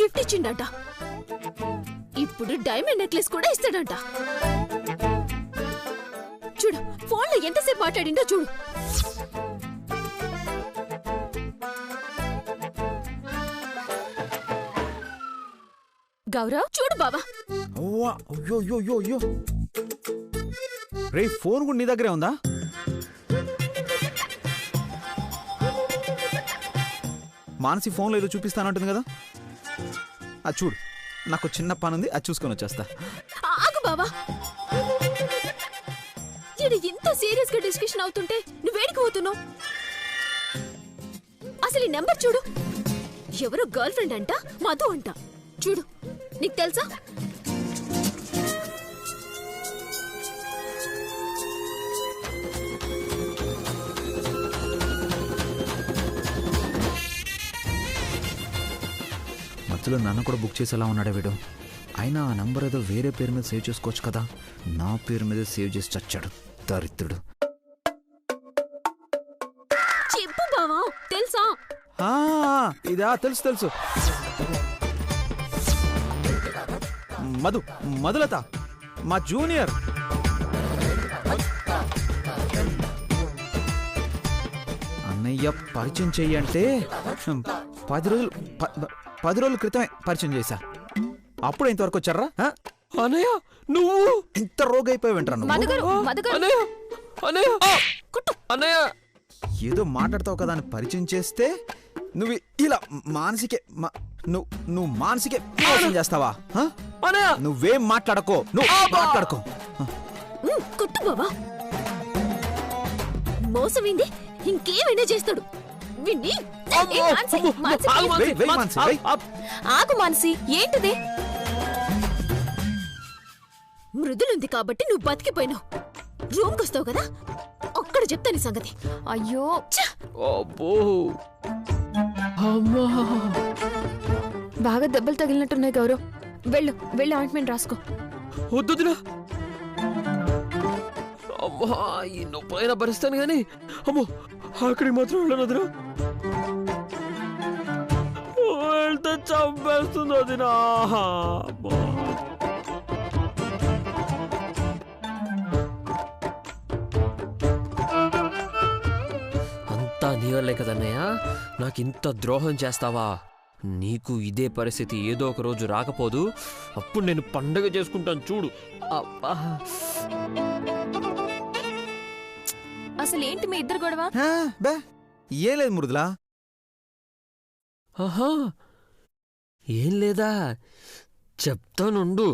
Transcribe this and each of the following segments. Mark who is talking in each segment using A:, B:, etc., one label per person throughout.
A: Gift ఇచ్చిండట. ఇప్పుడు diamond necklace కూడా ఇస్తాడంట. చూడు ఫోన్లో ఎంతసేపు మాట్లాడిండో చూడు. గౌరవ్ చూడు బావా.
B: రే ఫోన్ కూడా నీ దగ్గరే ఉందా? మానసి ఫోన్లో ఏదో చూపిస్తానంటుంది కదా, అది చూడు. నాకు చిన్న పని ఉంది, అది చూసుకొని వచ్చేస్తా.
A: ఆగు బావా. ఇది ఇంత సీరియస్ గా డిస్కషన్ అవుతుంటే నువ్వేడికి పోతున్నావు? అసలు ఈ నెంబర్ చూడు. ఎవరో గర్ల్ ఫ్రెండ్ అంట, మధు అంట. చూడు నీకు తెలుసా?
B: మధ్యలో నన్ను కూడా బుక్ చేసేలా ఉన్నాడే వీడు. అయినా ఆ నంబర్ ఏదో వేరే పేరు మీద సేవ్ చేసుకోవచ్చు కదా, నా పేరు మీద సేవ్ చేసి చచ్చాడు దరిద్రుడు.
A: చెప్పు బావా, తెలుసా?
B: ఇదా? తెలుసు తెలుసు. మధులత మా జూనియర్. అన్నయ్య పరిచయం చెయ్యంటే 10 రోజుల క్రితమే పరిచయం చేశా. అప్పుడు ఇంతవరకు వచ్చారా?
C: అన్నయ్య నువ్వు
B: ఇంత రోగైపోయి వింటాను.
C: అన్నయ్య
B: ఏదో మాట్లాడతావు కదా అని పరిచయం చేస్తే నువ్వు ఇలా మానసికే నువ్వు మానసికే మోసం చేస్తావా? నువ్వేం మాట్లాడకో, నువ్వు మాట్లాడుకో.
A: కొట్టు బావా. మోసమైంది ఇంకేమైనా చేస్తాడు. ఆగు మానసి, ఏంటిది? మృదులుంది కాబట్టి నువ్వు బతికిపోయినావు. రూమ్కి వస్తావు కదా, అక్కడ చెప్తాను సంగతి. అయ్యో బాగా దెబ్బలు తగిలినట్టున్నాయి గౌరవ్. వెళ్ళు ఆయింట్మెంట్ రాసుకో.
C: వద్దుదినా, అమ్మా ఈ నొప్పైనా భరిస్తాను గాని అమ్మో అక్కడికి మాత్రం వెళ్ళనదురా. వెళ్తే చంపేస్తుంది అదినా. అంతా నీ వల్లే కదన్నయ్య, నాకింత ద్రోహం చేస్తావా? నీకు ఇదే పరిస్థితి ఏదో ఒక రోజు రాకపోదు, అప్పుడు నేను పండగ చేసుకుంటాను చూడు.
A: అసలేంటి మీ ఇద్దరు గొడవ?
B: ఏం లేదు మృదులా.
C: ఆహా ఏం లేదా, చెప్తానుండు.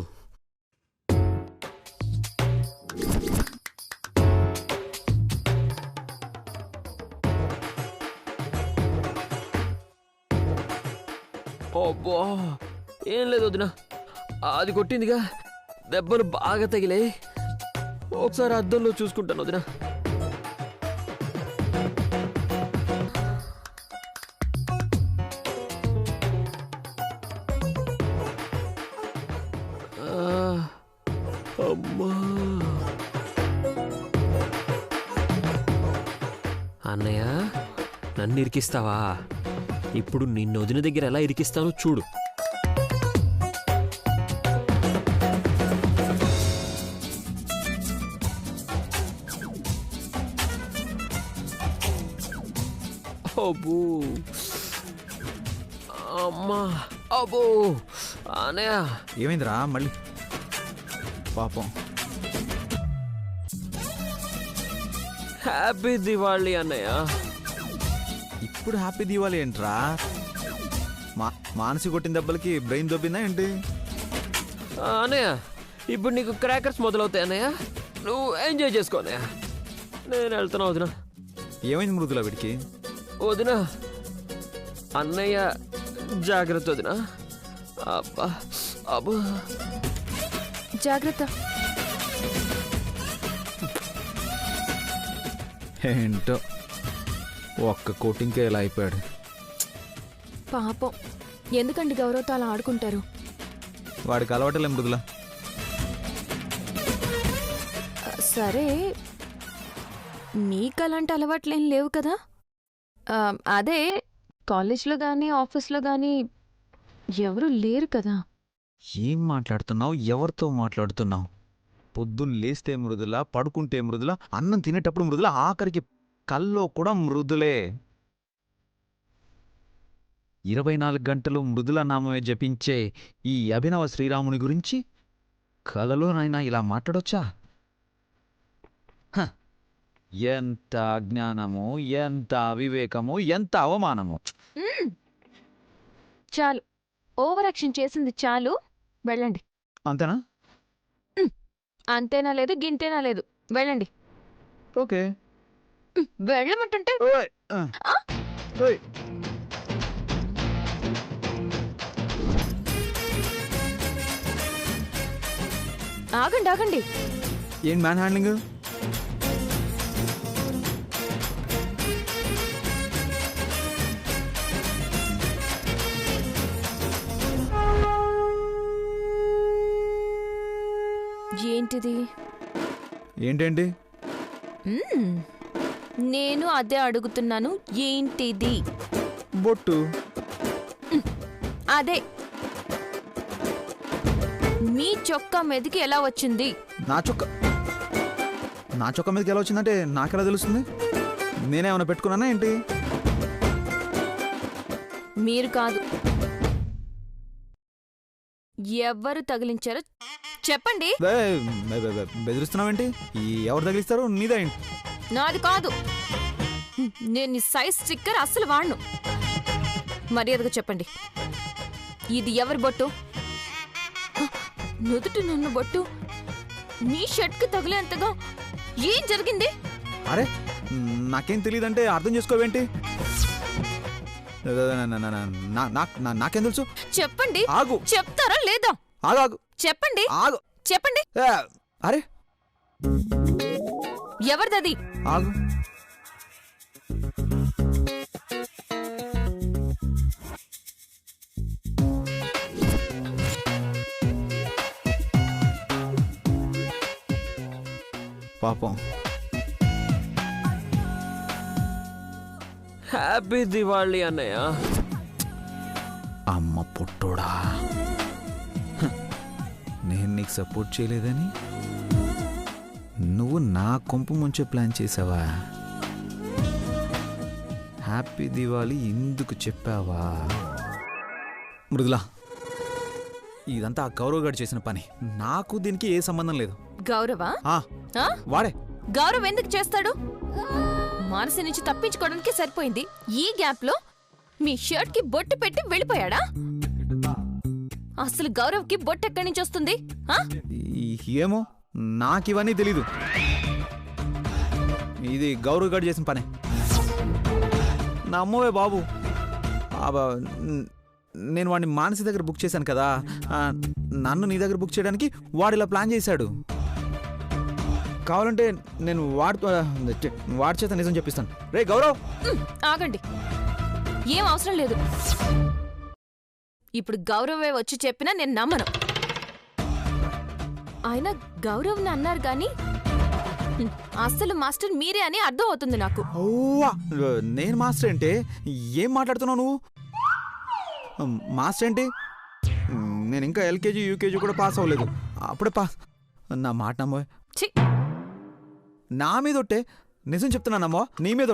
C: అబ్బా ఏం లేదు వదినా, అది కొట్టిందిగా, దెబ్బలు బాగా తగిలాయి. ఒకసారి అద్దంలో చూసుకుంటాను వదినా. అమ్మా అన్నయ్య నన్ను ఇరికిస్తావా? ఇప్పుడు నిన్ను వదిన దగ్గర ఎలా ఇరికిస్తానో చూడు. అబ్బో అమ్మా అబ్బో అన్నయ్య.
B: ఏమైందిరా మళ్ళీ? పాపం.
C: హ్యాపీ దివాళీ అన్నయ్య.
B: ఇప్పుడు హ్యాపీ దివాళీ ఏంట్రా? మానసి కొట్టిన దెబ్బలకి బ్రెయిన్ దొబ్బిందా ఏంటి?
C: అన్నయ్య ఇప్పుడు నీకు క్రాకర్స్ మొదలవుతాయి అన్నయ్య, నువ్వు ఎంజాయ్ చేసుకో అన్నయ్య. నేను వెళ్తున్నా వదినా.
B: ఏమైంది మృదులా వీడికి?
C: వదినా అన్నయ్య జాగ్రత్త వదినా. అబ్బా అబ్బా
A: జాగ్రత్త.
B: ఏంటో ఒక్క కోటింగ్కే ఇలా అయిపోయాడు.
A: పాపం, ఎందుకండి గౌరవ్తో అలా ఆడుకుంటారు?
B: వాడికి అలవాటులే మృదులా.
A: సరే, నీకు అలాంటి అలవాట్లేం లేవు కదా? అదే కాలేజ్లో కానీ ఆఫీస్లో కానీ ఎవరు లేరు కదా.
B: ఏం మాట్లాడుతున్నావు? ఎవరితో మాట్లాడుతున్నావు? పొద్దున్న లేస్తే మృదుల, పడుకుంటే మృదుల, అన్నం తినేటప్పుడు మృదుల, ఆఖరికి కల్లో కూడా మృదులే. 24 గంటలు మృదుల నామమే జపించే ఈ అభినవ శ్రీరాముని గురించి కలలోనైనా ఇలా మాట్లాడొచ్చా? హ! ఎంత అజ్ఞానమో, ఎంత అవివేకమో, ఎంత అవమానమో.
A: చాలు, ఓవర్ యాక్షన్ చేసింది చాలు, వెళ్ళండి.
B: అంతేనా?
A: అంతేనా లేదు, గింతేనా లేదు, వెళ్ళండి.
B: ఓకే.
A: వెళ్ళమంటుంటే
B: ఓయ్! ఓయ్!
A: ఆగండి ఆగండి.
B: ఏం మ్యాన్ హ్యాండ్లింగ్?
A: ఏంటిది?
B: ఏంటేంటి?
A: నేను అదే అడుగుతున్నాను, ఏంటిది?
B: బొట్టు.
A: అదే మీ చొక్కా మీదకి ఎలా వచ్చింది?
B: నా చొక్క మీదకి ఎలా వచ్చిందంటే నాకెలా తెలుస్తుంది? నేనేమైనా పెట్టుకున్నానా ఏంటి?
A: మీరు కాదు, ఎవరు తగిలించారో చెప్పండి.
B: బెదిరిస్తున్నావేంటి? ఎవరు తగిలిస్తారు? నీదా ఏంటి?
A: నాది కాదు. నేను ఈ సైజ్ స్టిక్కర్ అస్సలు వాడను. మర్యాదగా చెప్పండి, ఇది ఎవరి బొట్టు? నుదుటి నన్ను బొట్టు మీ షర్ట్కి తగిలేంతగా ఏం జరిగింది?
B: అరే నాకేం తెలియదంటే అర్థం చేసుకోవేంటి? నాకేం తెలుసు?
A: చెప్పండి.
B: ఆగు.
A: చెప్తారా లేదా?
B: ఆగు.
A: చెప్పండి.
B: ఆగు.
A: చెప్పండి.
B: అరే
A: ఎవరిదది?
B: ఆగు. పాపం.
C: హ్యాపీ దివాళీ అన్నయ్య.
B: అమ్మ పుట్టోడా, నేను నీకు సపోర్ట్ చేయలేదని నువ్వు నా కొంపు ముంచే ప్లాన్ చేసావా? హ్యాపీ దివాళీ ఎందుకు చెప్పావా? మృదులా, ఇదంతా ఆ గౌరవ్ గారు చేసిన పని. నాకు దీనికి ఏ సంబంధం లేదు.
A: గౌరవా?
B: వాడే.
A: గౌరవ్ ఎందుకు చేస్తాడు? మనసు నుంచి తప్పించుకోవడానికి సరిపోయింది. ఈ గ్యాప్ లో మీ షర్ట్ కి బొట్టు పెట్టి వెళ్ళిపోయాడా? అసలు గౌరవ్ కి బొట్టు ఎక్కడి నుంచి వస్తుంది?
B: ఏమో, నాకివన్నీ తెలీదు. ఇది గౌరవ్ గారు చేసిన పనే. నా అమ్మవే బాబు. నేను వాడిని మానసి దగ్గర బుక్ చేశాను కదా, నన్ను నీ దగ్గర బుక్ చేయడానికి వాడు ఇలా ప్లాన్ చేశాడు. కావాలంటే నేను వాడి చేత నిజం చెప్పిస్తాను. రే గౌరవ్,
A: ఆగండి, ఏం అవసరం లేదు. ఇప్పుడు గౌరవే వచ్చి చెప్పినా నేను నమ్మను. ఆయన గౌరవ్ అన్నారు గాని అసలు మాస్టర్ మీరే అని అర్థం అవుతుంది నాకు.
B: నేను మాస్టర్ అంటే ఏం మాట్లాడుతున్నావు నువ్వు? మాస్టర్ ఏంటి? నేను ఇంకా ఎల్కేజీ యూకేజీ కూడా పాస్ అవ్వలేదు, అప్పుడే పాస్. నా మాట నమ్మో. నా మీద ఒట్టే, నిజం చెప్తున్నానమ్మో, నీ మీద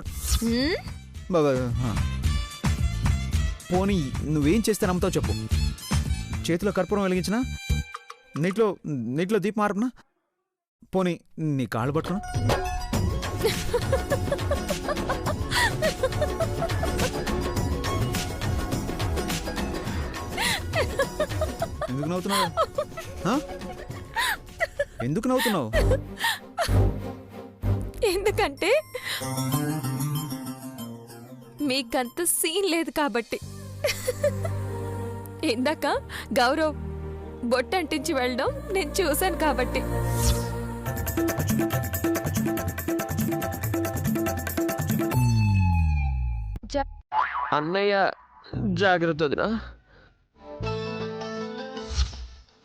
B: పోనీ నువ్వేం చేస్తే నమ్ముతావు చెప్పు. చేతిలో కర్పూరం వెలిగించినా, నీటిలో దీపం ఆర్పనా, పోనీ నీ కాళ్ళు పట్టుకున్నా? ఎందుకు నవ్వుతున్నావు? ఎందుకు నవ్వుతున్నావు?
A: ఎందుకంటే మీకంత సీన్ లేదు కాబట్టి. ఇందాక గౌరవ్ బొట్టంటించి వెళ్ళడం నేను చూశాను కాబట్టి.
C: అన్నయ్య జాగ్రత్త వదినా.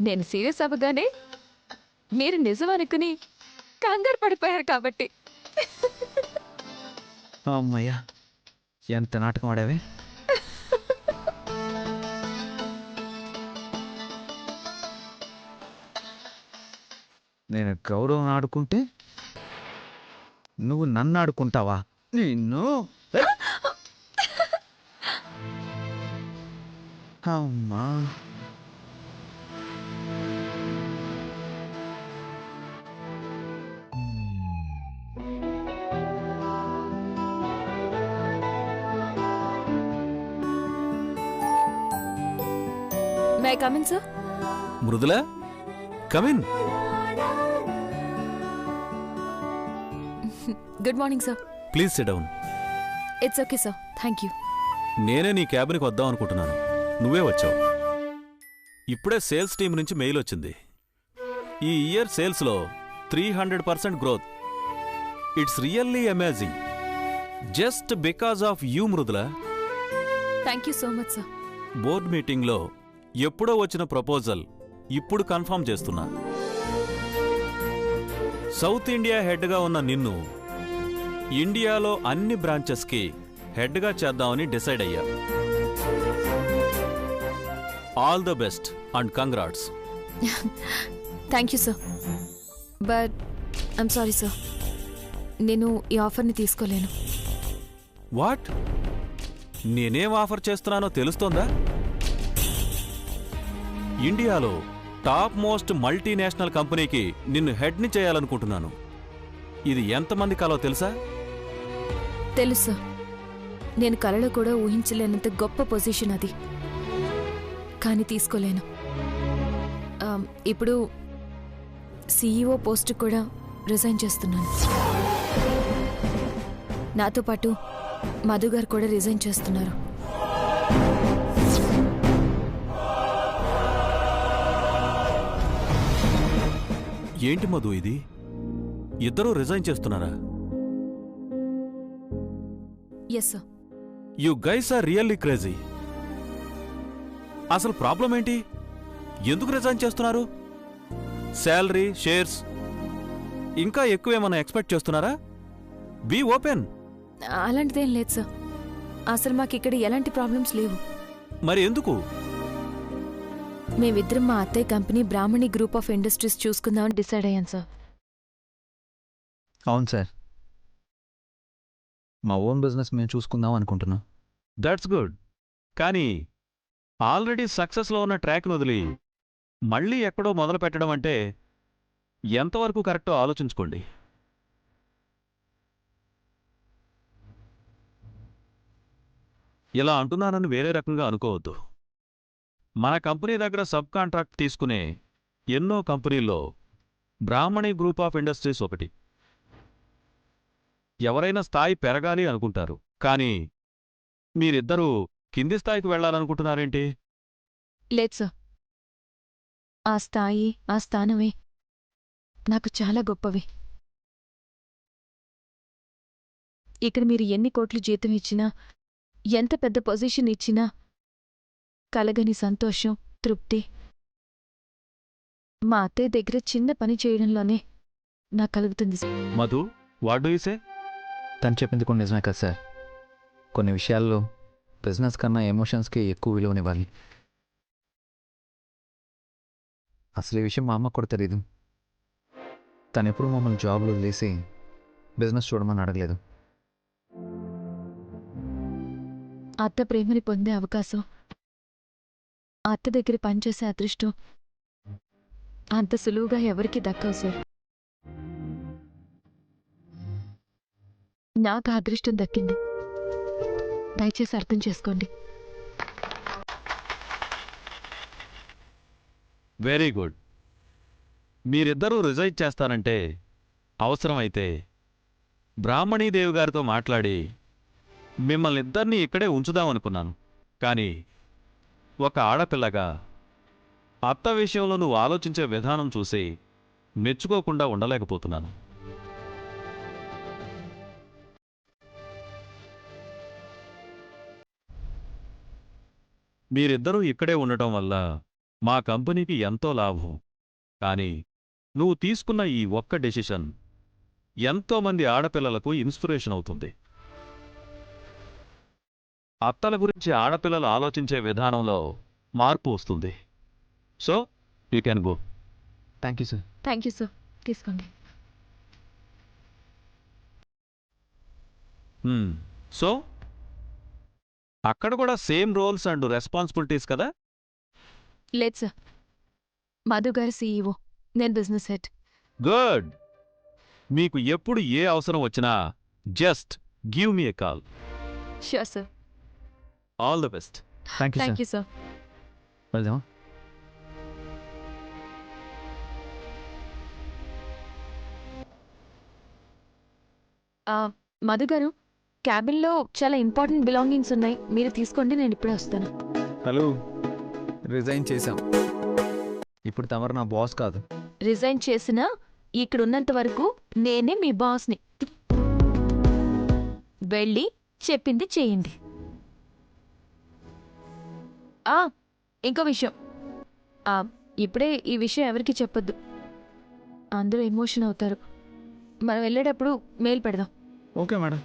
A: నేను సీరియస్ అవ్వగానే మీరు నిజం అనుకుని కంగారు పడిపోయారు కాబట్టి.
B: అమ్మయ్యా, ఎంత నాటకం ఆడావే. నేను గౌరవం ఆడుకుంటే నువ్వు నన్ను ఆడుకుంటావా? నిన్ను అమ్మా.
A: May come in sir?
D: Mridula, come in.
A: Good morning sir.
D: Please sit down.
A: It's okay sir, thank you.
D: నేనే నీ క్యాబిన్కి వద్దాం అనుకుంటున్నాను, నువ్వే వచ్చావు. ఇప్పుడే సేల్స్ టీం నుంచి మెయిల్ వచ్చింది. ఈ ఇయర్ సేల్స్లో 300% growth. It's really amazing. Just because of you Mridula.
A: Thank you so much sir.
D: Board మీటింగ్లో ఎప్పుడో వచ్చిన ప్రపోజల్ ఇప్పుడు కన్ఫర్మ్ చేస్తున్నా. సౌత్ ఇండియా హెడ్గా ఉన్న నిన్ను ఇండియాలో అన్ని బ్రాంచెస్కి హెడ్గా చేద్దామని డిసైడ్ అయ్యా. All the best and congrats.
A: Thank you sir. But I'm sorry sir, నేను ఈ ఆఫర్ని తీసుకోలేను.
D: వాట్? నేనేం ఆఫర్ చేస్తున్నానో తెలుస్తోందా? ఇండియాలో టాప్ మోస్ట్ మల్టీనేషనల్ కంపెనీకి నిన్ను హెడ్ని చేయాలనుకుంటున్నాను. ఇది ఎంతమంది కలో తెలుసా?
A: తెలుసు సార్, నేను కలలో కూడా ఊహించలేనంత గొప్ప పొజిషన్ అది. కానీ తీసుకోలేను. ఇప్పుడు CEO పోస్ట్ కూడా రిజైన్ చేస్తున్నాను. నాతో పాటు మధు గారు కూడా రిజైన్ చేస్తున్నారు.
D: ఏంటి మధు ఇది? ఇద్దరూ రిజైన్ చేస్తున్నారా?
A: Yes sir.
D: You guys are really crazy. అసలు ప్రాబ్లం ఏంటి? ఎందుకు రిజైన్ చేస్తున్నారు? శాలరీ, షేర్స్ ఇంకా ఎక్కువేమన్నా ఎక్స్పెక్ట్ చేస్తున్నారా? Be open.
A: అలాంటిదేం లేదు సార్. అసలు మాకు ఇక్కడ ఎలాంటి ప్రాబ్లమ్స్ లేవు.
D: మరి ఎందుకు?
A: మేమిద్దరం మా అత్తయ్య company Brahmani group of industries చూసుకుందామని డిసైడ్ అయ్యాను సార్.
B: అవును సార్, మా ఓన్ బిజినెస్ మేము చూసుకుందాం అనుకుంటున్నాం.
D: That's good. కానీ ఆల్రెడీ సక్సెస్లో ఉన్న ట్రాక్ను వదిలి మళ్ళీ ఎక్కడో మొదలు పెట్టడం అంటే ఎంతవరకు కరెక్టో ఆలోచించుకోండి. ఇలా అంటున్నానని వేరే రకంగా అనుకోవద్దు. మన కంపెనీ దగ్గర సబ్ కాంట్రాక్ట్ తీసుకునే ఎన్నో కంపెనీల్లో బ్రాహ్మణి గ్రూప్ ఆఫ్ ఇండస్ట్రీస్ ఒకటి. ఎవరైనా స్థాయి పెరగాలి అనుకుంటారు, కానీ మీరిద్దరూ కింది స్థాయికి వెళ్లాలనుకుంటున్నారేంటి?
A: లేదు సార్, ఆ స్థాయి, ఆ స్థానమే నాకు చాలా గొప్పవి. ఇక్కడ మీరు ఎన్ని కోట్లు జీతం ఇచ్చినా, ఎంత పెద్ద పొజిషన్ ఇచ్చినా కలగని సంతోషం, తృప్తి మా అత్తయ్య దగ్గర చిన్న పని చేయడంలోనే నాకు కలుగుతుంది sir.
D: Madhu, what do you say?
B: తను చెప్పింది కూడా నిజమే కదా సార్. కొన్ని విషయాల్లో బిజినెస్ కన్నా ఎమోషన్స్కి ఎక్కువ విలువనివ్వాలి. అసలు ఈ విషయం మా అమ్మకు కూడా తెలీదు. తను ఎప్పుడు మమ్మల్ని జాబ్లో వదిలేసి బిజినెస్ చూడమని అడగలేదు.
A: అత్త ప్రేమని పొందే అవకాశం, అత్త దగ్గర పనిచేసే అదృష్టం అంత సులువుగా ఎవరికి దక్కవు సార్. నాకు ఆ అదృష్టం దక్కింది. దయచేసి అర్థం చేసుకోండి.
D: Very good. మీరిద్దరూ రిజైన్ చేస్తానంటే అవసరమైతే బ్రాహ్మణీదేవి గారితో మాట్లాడి మిమ్మల్ని ఇద్దరినీ ఇక్కడే ఉంచుదామనుకున్నాను. కానీ ఒక ఆడపిల్లగా అత్త విషయంలో నువ్వు ఆలోచించే విధానం చూసి మెచ్చుకోకుండా ఉండలేకపోతున్నాను. మీరిద్దరూ ఇక్కడే ఉండటం వల్ల మా కంపెనీకి ఎంతో లాభం. కానీ నువ్వు తీసుకున్న ఈ ఒక్క డెసిషన్ ఎంతోమంది ఆడపిల్లలకు ఇన్స్పిరేషన్ అవుతుంది. అత్తల గురించి ఆడపిల్లలు ఆలోచించే విధానంలో మార్పు వస్తుంది. So you can go.
B: Thank you sir.
A: Thank you sir. తీసుకోండి.
D: సో అక్కడ కూడా సేమ్ రోల్స్ అండ్ రెస్పాన్సిబిలిటీస్ కదా?
A: లేదు సార్, మధు గారు CEO, నేను బిజినెస్ హెడ్.
D: గుడ్. మీకు ఎప్పుడు ఏ అవసరం వచ్చినా just give me a call.
A: Sure sir.
D: All the best.
A: Thank you sir.
B: వెళ్దామా?
A: మధు గారు, క్యాబిన్లో చాలా ఇంపార్టెంట్ బిలాంగింగ్స్ ఉన్నాయి, మీరు తీసుకోండి, నేను ఇప్పుడే వస్తాను.
B: హలో, రిజైన్ చేశాం. ఇప్పుడు తమరు నా బాస్ కాదు.
A: రిజైన్ చేసినా ఇక్కడ ఉన్నంత వరకు నేనే మీ బాస్ని. వెళ్ళి చెప్పింది చేయండి. ఇంకో విషయం, ఇప్పుడే ఈ విషయం ఎవరికి చెప్పొద్దు, అందరూ ఎమోషన్ అవుతారు. మనం వెళ్ళేటప్పుడు మెయిల్ పెడదాం.
B: Okay madam.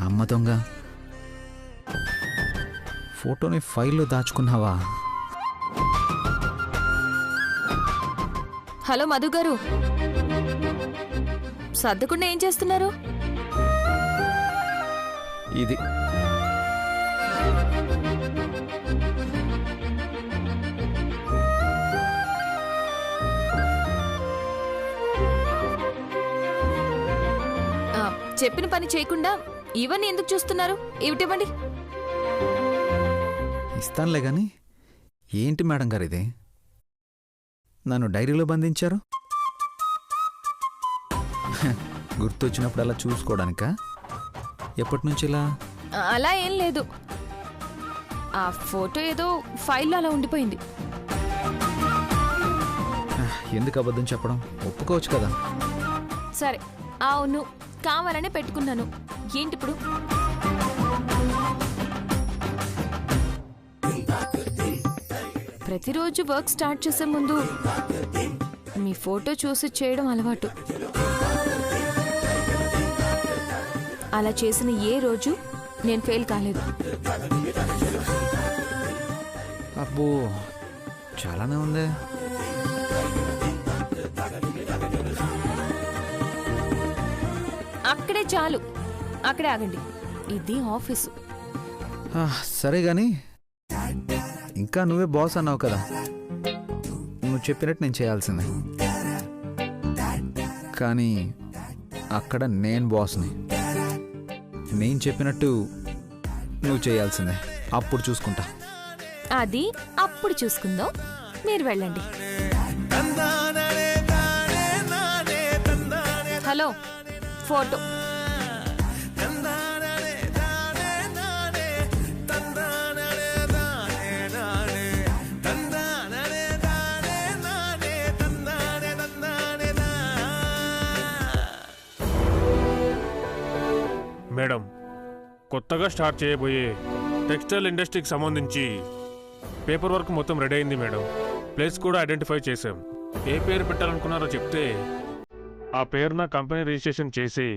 B: అమ్మ దొంగ, ఫోటోని ఫైల్లో దాచుకున్నావా?
A: హలో మధు గారు, సర్దకుండా ఏం చేస్తున్నారు?
B: ఇది
A: చెప్పిన పని చేయకుండా ఇవన్నీ ఎందుకు చూస్తున్నారు? ఇవిటివ్వండి.
B: ఇస్తానులే గాని, ఏంటి మేడం గారు ఇది? నన్ను డైరీలో బంధించారు? గుర్తొచ్చినప్పుడు అలా చూసుకోవడానికా? ఎప్పటి నుంచి ఇలా?
A: అలా ఏం లేదు, ఆ ఫోటో ఏదో ఫైల్లో అలా ఉండిపోయింది.
B: ఎందుకు అబద్ధం చెప్పడం? ఒప్పుకోవచ్చు కదా.
A: సరే, అవును, కావాలనే పెట్టుకున్నాను. ఏంటిప్పుడు? ప్రతిరోజు వర్క్ స్టార్ట్ చేసే ముందు మీ ఫోటో చూసి చేయడం అలవాటు. అలా చేసిన ఏ రోజు నేను ఫెయిల్ కాలేదు.
B: అబ్బో, చాలానే ఉంది.
A: అక్కడే చాలు, అక్కడే ఆగండి, ఇది ఆఫీసు.
B: సరే గాని, ఇంకా నువ్వే బాస్ అన్నావు కదా, నువ్వు చెప్పినట్టు నేను చేయాల్సిందే. కానీ అక్కడ నేను బాస్ని, నేను చెప్పినట్టు నువ్వు చేయాల్సిందే. అప్పుడు చూసుకుంటా.
A: అది అప్పుడు చూసుకుందాం, మీరు వెళ్ళండి. Hello, photo.
E: మేడం, కొత్తగా స్టార్ట్ చేయబోయే టెక్స్టైల్ ఇండస్ట్రీకి సంబంధించి పేపర్ వర్క్ మొత్తం రెడీ అయింది మేడం. ప్లేస్ కూడా ఐడెంటిఫై చేశాం. ఏ పేరు పెట్టాలనుకున్నారో చెప్తే ఆ పేరున కంపెనీ రిజిస్ట్రేషన్ చేసి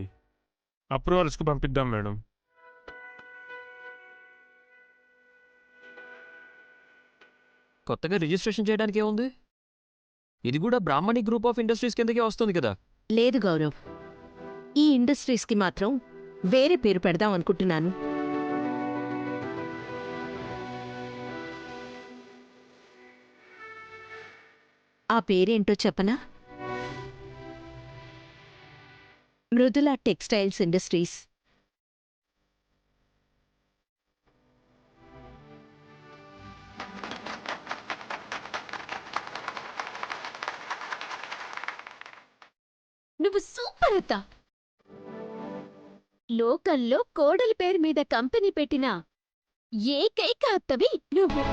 E: అప్రూవల్స్కి పంపిద్దాం మేడం.
C: కొత్తగా రిజిస్ట్రేషన్ చేయడానికి ఏముంది? ఇది కూడా బ్రాహ్మణి గ్రూప్ ఆఫ్ ఇండస్ట్రీస్ కిందకే వస్తుంది కదా.
F: లేదు గౌరవ్, ఈ ఇండస్ట్రీస్కి మాత్రం వేరే పేరు పెడదాం అనుకుంటున్నాను. ఆ పేరేంటో చెప్పనా? Mridula textiles industries.
G: నువ్వు సూపర్ అత్త. లోకల్లో కోడలి పేరు మీద కంపెనీ పెట్టిన ఏకైక అత్తవి నువ్వు.